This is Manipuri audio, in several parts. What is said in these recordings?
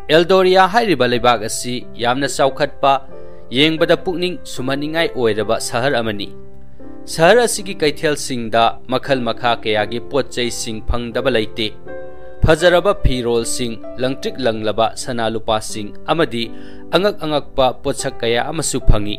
Eldoria hairiba leibak asi yamna saukhatpa yengbada pukning sumaningai oiraba sahar amani. Sahar asigi kaithel singda makhal makha kayagi potchai sing phangdaba laite. Fajaraba phirol sing langtrik langlaba sanalupa sing amadi angak-angakpa potsak kaya amasu phangi.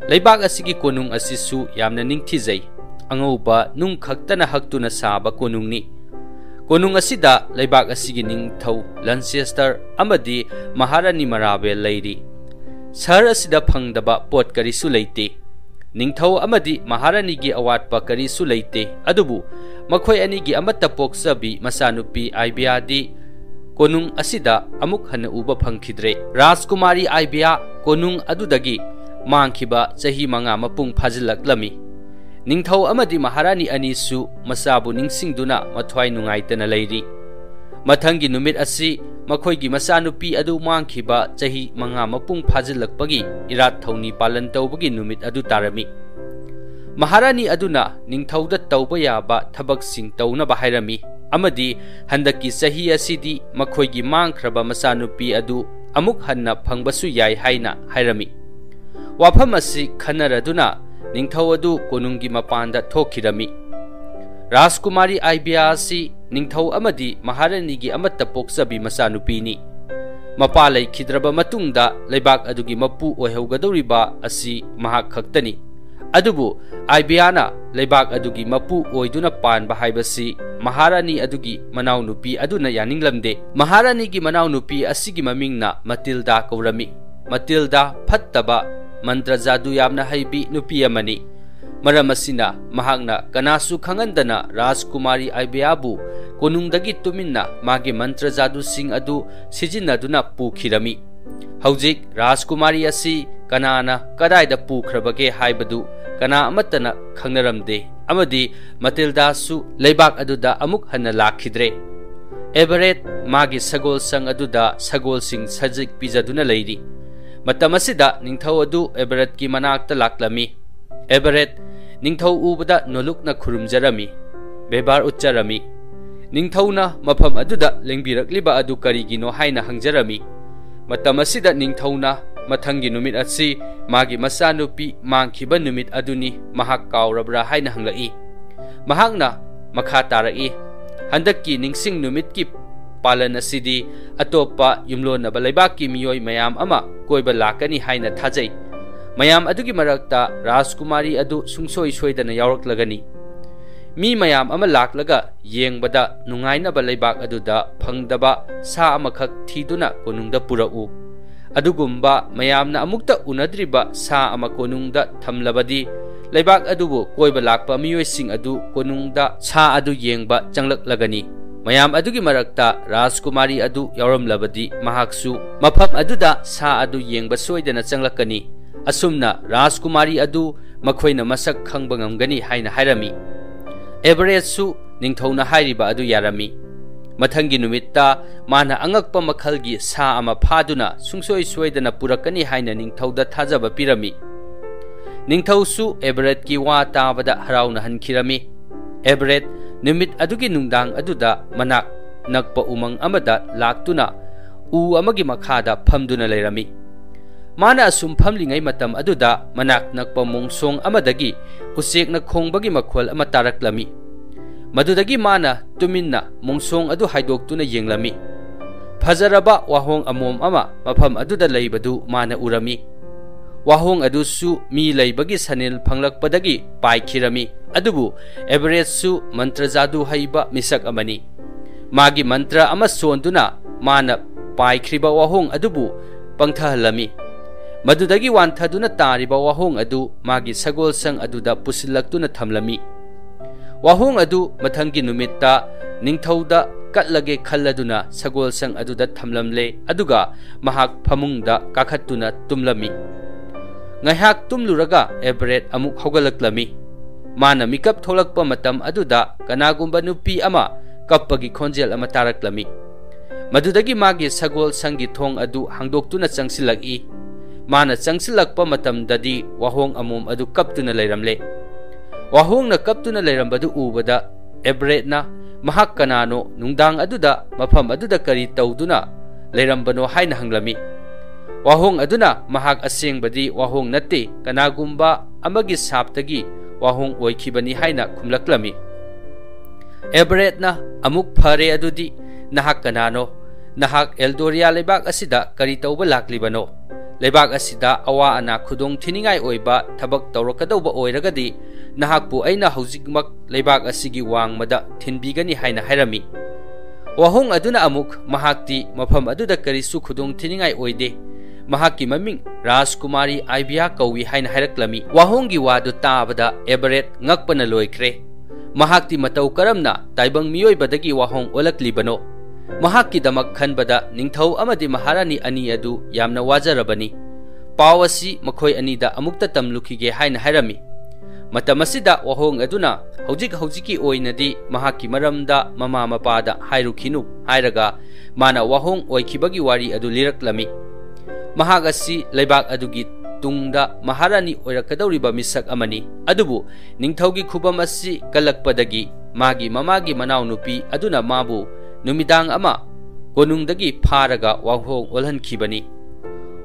Leibak asigi konung asisu yamna ningthijai. Angauba nung khaktana haktuna saba konungni. Konung asida leibak asigi ningthau Lancaster amadi Maharani Marabel leiri. Sahar asida phangdaba pot karisu leite. Ningthau amadi Maharani gi awatpa karisu leite. Adubu makhoi ani gi amata poksabi masanupi Aibiadi konung asida amuk hana uba phangkhidre. Rajkumari Aibia konung adudagi mangkhiba chahi manga mapung phajilaklami. Ningthau amadi Maharani anisu masabu ningsingduna mathwai nungaitana leiri. Mathangi numit asi makhoigi masanupi adu mangkhiba chahi manga mapung phajilakpagi irat thauni palan tawbagi numit adu tarami. Maharani aduna ningthauda tawba yaba thabak sing tawna bahairami amadi handaki chahi asidi makhoigi mangkhraba masanupi adu amuk hanna phangbasu yai haina hairami. Wafam asi khanaraduna ningthau adu konungi mapanda thokhirami. Rajkumari Aibia asi ningthau amadi Maharani gi amatta poksabi masanupini. Mapa laikhidraba matungda leibak adugi mapu oihaugadoriba asi mahak khaktani. Adubu Aibiana leibak adugi mapu oiduna panba haibasi Maharani adugi manau nupi aduna yaninglamde. Maharani gi manau nupi asigi mamingna Matilda kaurami. Matilda phattaba mantra jadu yamna haibi nupi amani. Maramasina mahakna kanasu khangandana Rajkumari Aibiabu konungdagi tuminna magi mantra jadu sing adu sijinaduna pukhirami. Haujik Rajkumari asi kanana kadaida pukhrabage haibadu kana amatana khangnaramde amadi Matilda su leibak aduda amuk hana lakhidre. Everett magi sagol sang aduda sagol sing sajik pijaduna leiri. Matamasida ningthau adu Everett ki manakta laklami. Everett ningthau ubada nolukna khurumjarami. Bebar ucharami. Ningthauna mafam aduda lengbirakliba adu karigino haina hangjarami. Matamasida ningthauna mathangi numit asi magi masanupi mangkhiba numit aduni mahak kaurabra haina hanglai. Mahakna makha tarai. Handaki ningsing numit ki palan asidi atopa yumlona balaibaki miyoi mayam ama koiba lakani haina thajai. Mayam adugi marakta Rajkumari adu sungsoi soidana yawraklagani. Mi mayam ama laklaga yengbada nungaina balaibak aduda phangdaba sa amakhak thiduna konungda purau. Adugumba mayamna amukta unadriba sa ama konungda thamlabadi leibak adubu koiba lakpa miyoi sing adu konungda sa adu yengba changlaklagani. Mayam adugi marakta Rajkumari adu yawramlabadi mahaksu mafam aduda sa adu yengba soidana changlakani. Asumna Rajkumari adu makhoina masak khangba ngamgani haina hairami. Everett su ningthauna hairiba adu yarami. Mathangi numitta mana angakpa makhalgi sa ama phaduna sungsoi soidana purakani haina ningthauda thajaba pirami. Ningthau su Everett ki wa tabada harauna hankhirami. Everett numit adugi nungdang aduda manak nakpa umang amada laktuna u amagi makhada phamduna leirami. Mana asum phamlingai matam aduda manak nakpa mongsong amadagi usek na khongbagi makhol ama taraklami. Madudagi mana tuminna mongsong adu haidoktuna yenglami. Fajaraba wahong amom ama mafam aduda leibadu mana urami. Wahong adu su mi leibagi sanil phanglakpadagi paikhirami. Adubu Everett su mantra jadu haiba misak amani. Magi mantra ama sonduna mana paikhriba wahong adubu pangthahalami. Madudagi wanthaduna tariba wahong adu magi sagol sang aduda pusilaktuna thamlami. Wahong adu mathangi numitta ningthauda katlage khalladuna sagol sang aduda thamlamle aduga mahak phamungda kakhattuna tumlami. Ngahak tumluraga Everett amuk hogalaklami. Mana mikap tholakpa matam aduda kanagumba nupi ama kappagi khonjel ama taraklami. Madudagi magi sagol sangi thong adu hangdoktuna changsilagi. Mana changsilakpa matam dadi wahong amom adu kaptuna leiramle. Wahong na kaptuna leirambadu ubada Everett na mahak kanano nungdang aduda mafam aduda kari tawduna leirambano haina hanglami. Wahong aduna mahak asengbadi wahong nate kanagumba amagi saptagi wahong oikibani haina kumlaklami. Everett na amuk phare adudi nahak kanano, nahak Eldoria lebak asida kari tauba laklibano. Lebak asida awa ana khudong thiningai oiba thabak tawrakadauba oiragadi nahakpu aina haujikmak lebak asigi wangmada thinbigani haina hairami. Wahong aduna amuk mahakti mafam aduda karisu khudong thiningai oide. Mahaki maming Rajkumari Aibia kawi haina hairaklami. Wahonggi wadu tabada Everett ngakpana loikre. Mahakti matau karamna taibang miyoibadagi wahong olaklibano. Mahaki damak khanbada ningthau amadi maharani ani adu yamna wajarabani. Pawasi makhoi anida amukta tamlukige haina hairami. Matamasida wahong aduna hojiki oinadi mahaki maramda mama mapada hairukhinu hairaga mana wahong oikibagi wari adu liraklami. Mahak asi leibak adugi tungda maharani oirakadauriba misak amani. Adubu ningthaugi khubam asi kalakpadagi magi mamagi manaw nupi aduna mabu numidang ama konungdagi pharaga wahong olhankibani.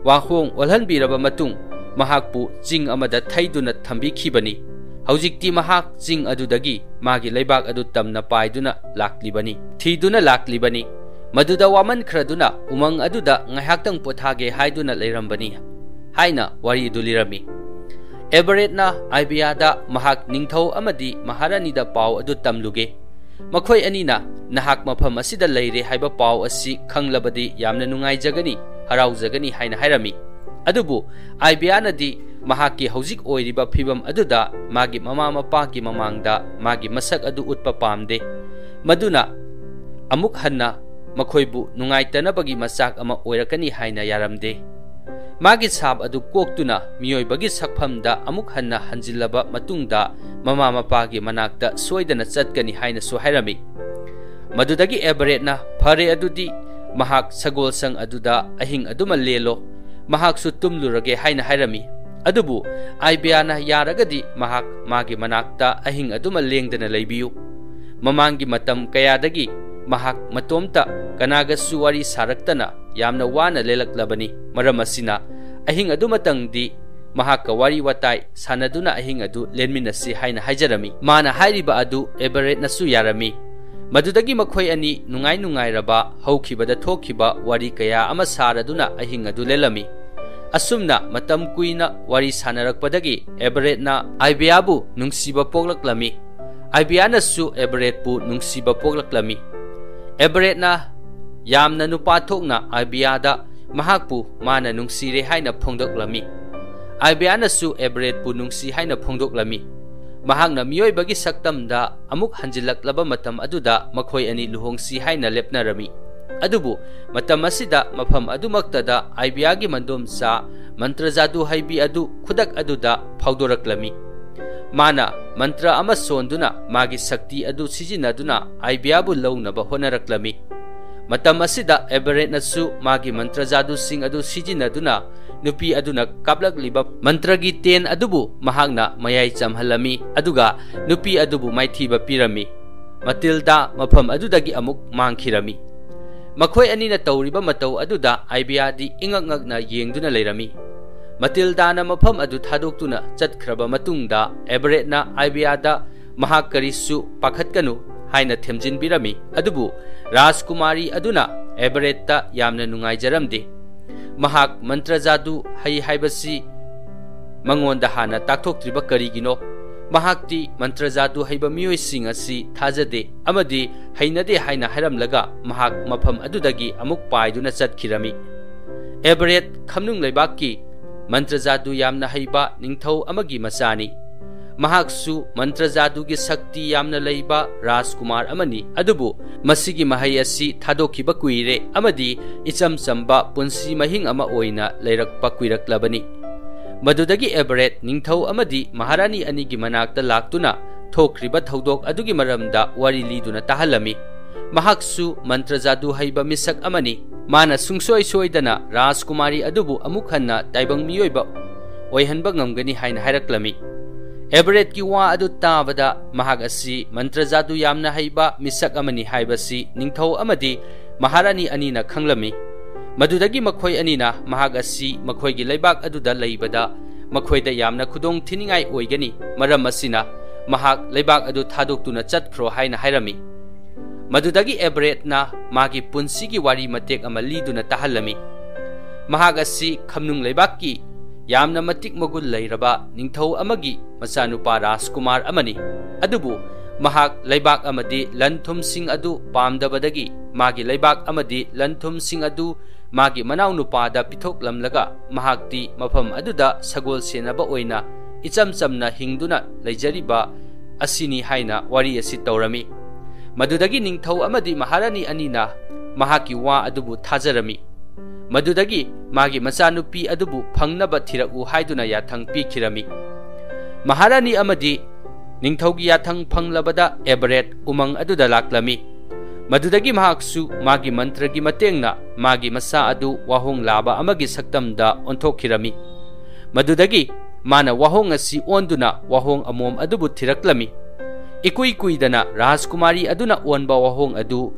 Wahong olhanbiraba matung mahakpu jing amada thaiduna thambikhibani. Haujikti mahak jing adudagi magi leibak adu tamna paiduna laklibani. Thiduna laklibani. Maduda waman khraduna umang aduda ngayaktang pothage haiduna leirambani haina wari dulirami. Everett na Aibiyada mahak ningthau amadi maharani da pau adu tamluge. Makhoi anina nahak mafam asida leire haiba pau asi khanglabadi yamna nungai jagani harau jagani haina hairami. Adubu Aibiyana di mahaki haujik oiriba phibam aduda magi mama mapa ki mamangda magi masak adu utpa pamde. Maduna amuk hanna makhoibu nungaitanabagi masak ama oirakani haina yaramde. Magi sab adu koktuna miyoibagi sakphamda amuk hanna hanjilaba matungda mama mapagi manakta soidana chatkani haina su hairami. Madudagi Everett na phare adudi mahak sagolsang aduda ahing aduma lelo mahak su tumlurage haina hairami. Adubu Aibiyana yaragadi mahak magi manakta ahing aduma lengdana leibiyu. Mamangi matam kayadagi mahak matomta kanagasu wari saraktana yamna wana lelaklabani. Maram asina ahing adu matangdi mahak wari watai sanaduna ahing adu lenminasi haina haijarami. Mana hairiba adu Everett nasu yarami. Madudagi makhoi ani nungai raba haukibada thokiba wari kaya ama saraduna ahing adu lelami. Asumna matam kuina wari sanarakpadagi Everett na Aibiyabu nungsiba poglaklami. Aibiyana su Everett pu nungsiba poglaklami. Everett na yamna nupathok na Aibiyada mahakpu mana nungsire haina phongdoklami. Aibiyana su Everett pu nungsi haina phongdoklami. Mahakna miyoibagi saktamda amuk hanjilaklaba matam aduda makhoi ani luhongsi haina lepnarami. Adubu matam asida mafam adumaktada Aibiyagi mandom sa mantra jadu haibi adu khudak aduda phaudoraklami. Mana mantra ama sonduna magi sakti adu sijinaduna Aibiyabu launaba honaraklami. Matam asida Everett nasu magi mantra jadu sing adu sijinaduna nupi aduna kaplagliba mantragi ten adubu mahakna mayai chamhalami aduga nupi adubu maithiba pirami. Matilda mafam adudagi amuk mangkhirami. Makhoi anina tawriba matau aduda Aibiyadi ingakngakna yengduna leirami. Matilda na mafam adu thadoktuna chatkraba matungda Everett na Aibiyada mahak karisu pakhatkanu haina themjinbirami. Adubu Rajkumari aduna Everett ta yamna nungaijaramde. Mahak mantra jadu hai haibasi mangonda hana takthoktriba karigino. Mahakti mantra jadu haiba miyoising asi thajade amadi hainade haina hairamlaga mahak mafam adudagi amuk paiduna chatkirami. Everett khamnung leibaki mantra jadu yamna haiba ningthau amagi masani. Mahaksu mantra jadu gi sakti yamna leiba Rajkumar amani. Adubu masigi mahai asi thadokiba kuire amadi icham chamba punsi mahing ama oina leirakpa kuiraklabani. Madudagi Everett ningthau amadi maharani anigi manakta laktuna thokriba thodok adugi maramda wari liduna tahalami. Mahaksu mantra jadu haiba misak amani. Mana sungsoi soidana Rajkumari adubu amuk hanna taibang miyoiba oihanba ngamgani haina hairaklami. Everett ki wa adu tabada mahak asi mantra jadu yamna haiba misak amani haibasi ningthau amadi maharani anina khanglami. Madudagi makhoi anina mahag asi makhoigi leibak aduda leibada makhoida yamna khudong thiningai oigani maram asina mahak leibak adu thadoktuna chatkhro haina hairami. Madudagi Everett na magi punsigi wari matek ama liduna tahalami. Mahag asi khamnung leibakki yamna matik magul leiraba ningthau amagi masanupa Rajkumar amani. Adubu mahak leibak amadi lanthum sing adu pamdabadagi magi leibak amadi lanthum sing adu magi manaw nupada pithoklamlaga mahakti mafam aduda sagol senaba oina ichamchamna hingduna leijariba asini haina wari asi tawrami. Madudagi ningthau amadi maharani anina mahaki wa adubu thajarami. Madudagi magi masanupi adubu phangnaba thiraku haiduna yathang pikirami. Maharani amadi ningthaugi yathang phanglabada Everett umang aduda laklami. Madudagi mahaksu magi mantragi matengna magi masa adu wahong laba amagi saktamda onthokirami. Madudagi mana wahong asi onduna wahong amom adubu thiraklami. Ikui kuidana Rajkumari aduna onba wahong adu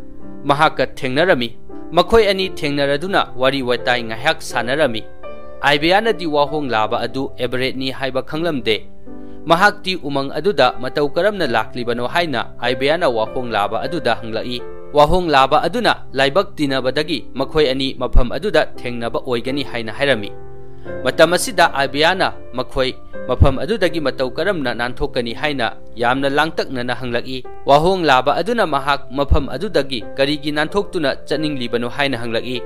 mahaka thengnarami. Makhoi ani thengnaraduna wari watai ngahak sanarami. Aibeana di wahong laba adu Everett ni haiba khanglamde. Mahakti umang aduda matau karamna laklibano haina Aibeana wahong laba aduda hanglai. Wahong laba aduna laibak tinabadagi makhoi ani mafam aduda thengnaba oigani haina hairami. Matam asida Aibeana makhoi mafam adudagi matau karamna nanthokani haina yamna langtaknana hanglaki. Wahong laba aduna mahak mafam adudagi karigi nanthoktuna chaninglibano haina hanglaki.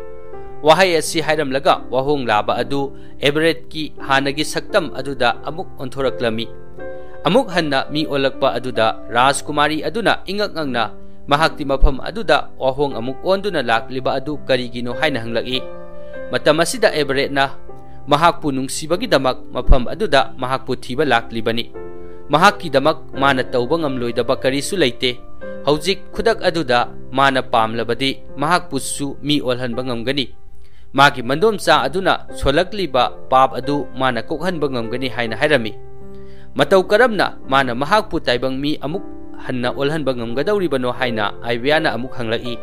Wahai asi hairamlaga wahong laba adu Everett ki hanagi saktam aduda amuk onthoraklami. Amuk hanna mi olakpa aduda Rajkumari aduna ingakngangna mahakti mafam aduda wahong amuk onduna lakliba adu karigino haina hanglaki. Matam asida Everett na mahakpu nungsibagi-damak mafam aduda mahakpu thiba laklibani. Mahakki-damak mana tauba ngamloidaba karisu leite. Haujik khudak aduda mana pamlabadi mahakpusu mi olhanba ngamgani. Magi mandomsa aduna solakliba pap adu mana kokhanba ngamgani haina hairami. Matau karamna mana mahakpu taibang mi amuk hanna olhanba ngamgadawribano haina Aibeana amuk hanglai.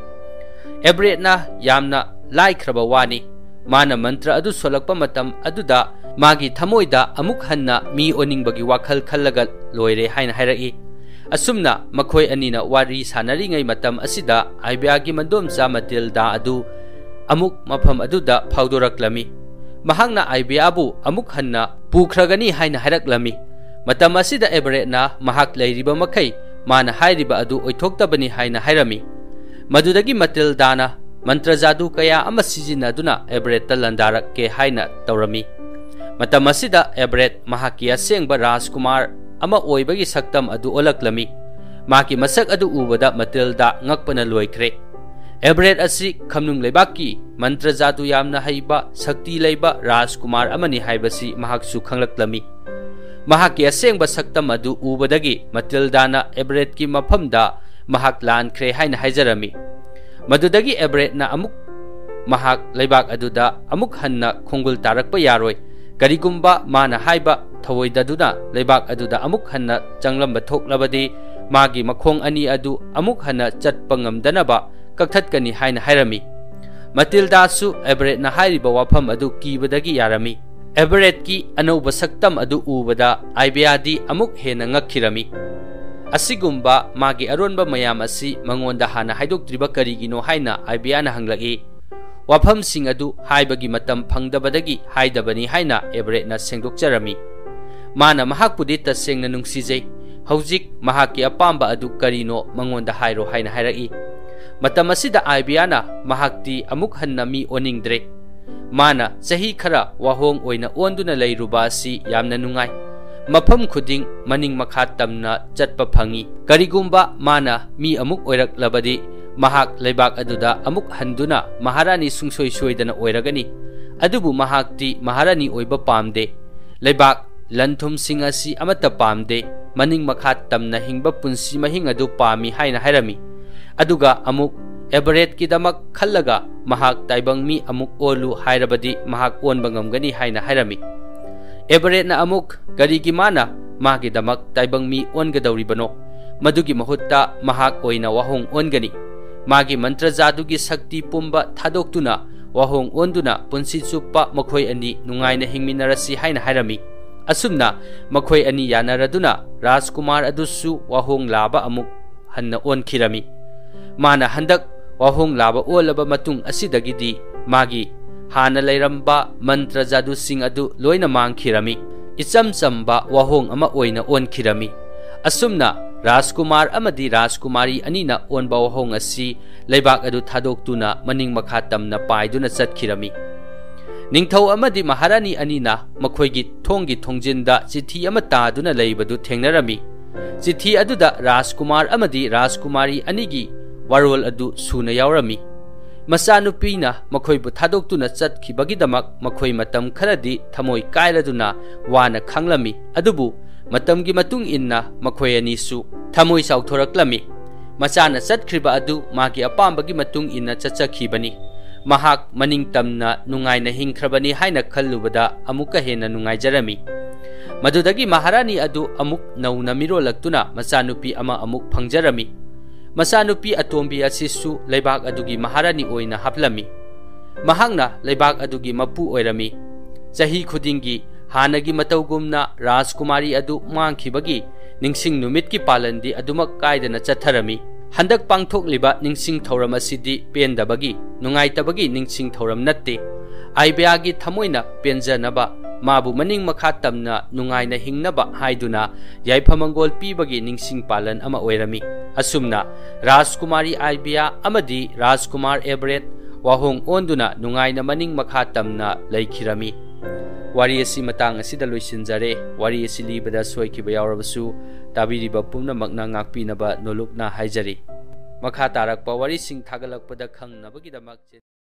Everett na yamna laikhraba wani. Mana mantra adu solakpa matam aduda magi thamoida amuk hanna mi oningbagi wakhal khallaga loire haina hairai. Asumna makhoi anina wari sanari ngai matam asida Aibeagi mandomcha Matilda adu amuk mafam aduda phaudoraklami. Mahangna Aibeabu amuk hanna pukhragani haina haraklami. Matam asida Everett na mahak leiriba makai mana hairiba adu oithoktabani haina hairami. Madudagi Matildana mantra jadu kaya ama sijinaduna Everett landarake haina tawrami. Matam asida Everett mahaki asengba Rajkumar ama oibagi saktam adu olaklami. Maki masak adu ubada Matilda ngakpana loikre. Everett asi khamnung leibaki mantra jadu yamna haiba sakti leiba Rajkumar amani haibasi mahaksu khanglaklami. Mahaki asengba saktam adu ubadagi Matildana Everett ki mafamda mahak lankre haina haijarami. Madudagi Everett na amuk mahak leibak aduda amuk hanna khongul tarakpa yaroi. Karigumba mana haiba thawoidaduna leibak aduda amuk hanna changlamba thoklabadi magi makhong ani adu amuk hanna chatpa ngamdanaba kakthatkani haina hairami. Matilda su Everett na hairiba wafam adu kibadagi yarami. Everett ki anauba saktam adu ubada Aibeadi amuk hena ngakhirami. Asigumba magi aronba mayam asi mangonda hana haidoktriba karigino haina Aibeana hanglaki. Wafam sing adu haibagi matam phangdabadagi haidabani haina Everett na sengdokjarami. Mana mahakpudi tasengna nungsijai. Haujik mahaki apamba adu karino mangonda hairo haina hairaki. Matam asida Aibeana mahakti amuk hanna mi oningdre. Mana sahi khara wahong oina onduna leiruba asi yamna nungai. Mafam khuding maning makha tamna chatpa phangi. Karigumba mana mi amuk oiraklabadi mahak leibak aduda amuk handuna maharani sungsoi soidana oiragani. Adubu mahakti maharani oiba pamde. Leibak lanthum sing asi amata pamde. Maning makha tamna hingba punsi mahing adu pami haina hairami. Aduga amuk Everett ki damak khallaga mahak taibang mi amuk olu hairabadi mahak onba ngamgani haina hairami. Everett na amuk karigi mana magi damak taibang mi ongadawribano. Madugi mahutta mahak oina wahong ongani. Magi mantra jadugi sakti pumba thadoktuna wahong onduna punsi chupa makhoi ani nungaina hingminarasi haina hairami asumna makhoi ani yanaraduna Rajkumar adusu wahong laba amuk hanna onkhirami mana handak wahong laba olaba matung asidagidi magi hana lairamba mantra jadu sing adu loina mangkhirami icham chamba wahong ama oina onkhirami asumna Rajkumar amadi Rajkumari anina onba wahong asi leibak adu thadoktuna maning makha tamna paiduna chatkhirami ningthau amadi maharani anina makhoigi thonggi thongjinda chithi ama taduna leibadu thengnarami chithi aduda Rajkumar amadi Rajkumari anigi warol adu suna yaurami masanupina makhoibu thadoktuna chatkhibagidamag makhoi matam kharadi thamoi kairaduna wana khanglami adubu matamgi matung inna makhoi anisu thamoi sauthoraklami machana chatkhriba adu magi apambagi matung inna chachakhibani mahak maning tamna nungaina hingkhrabani haina khallubada amuka hena nungaijarami madudagi maharani adu amuk nauna mirolaktuna machanupi ama amuk phangjarami machanupi atombi asisu leibak adugi maharani oina haplami mahangna leibak adugi mapu oirami chahi khudingi hanagi matawgumna Rajkumari adu mangkhibagi ningsing numitki palandi adumak kaidana chatharami handak pangthokliba ningsing thoram asidi pendabagi nungaitabagi ningsing thoram natte aibyagi thamoina penjanaba mabu maning makha tamna nungaina hingnaba haiduna yaiphamangol pibagi ningsing palan ama oirami asumna Rajkumari aibya amadi Rajkumar Everett wahong onduna nungaina maning makha tamna leikhirami wari asi matang asida loisinjare wari asi libada soikiba yaurabasu tabiriba pumnamakna ngakpinaba nolokna haijari makha tarakpa wari sing thagalakpada khangnabagi damak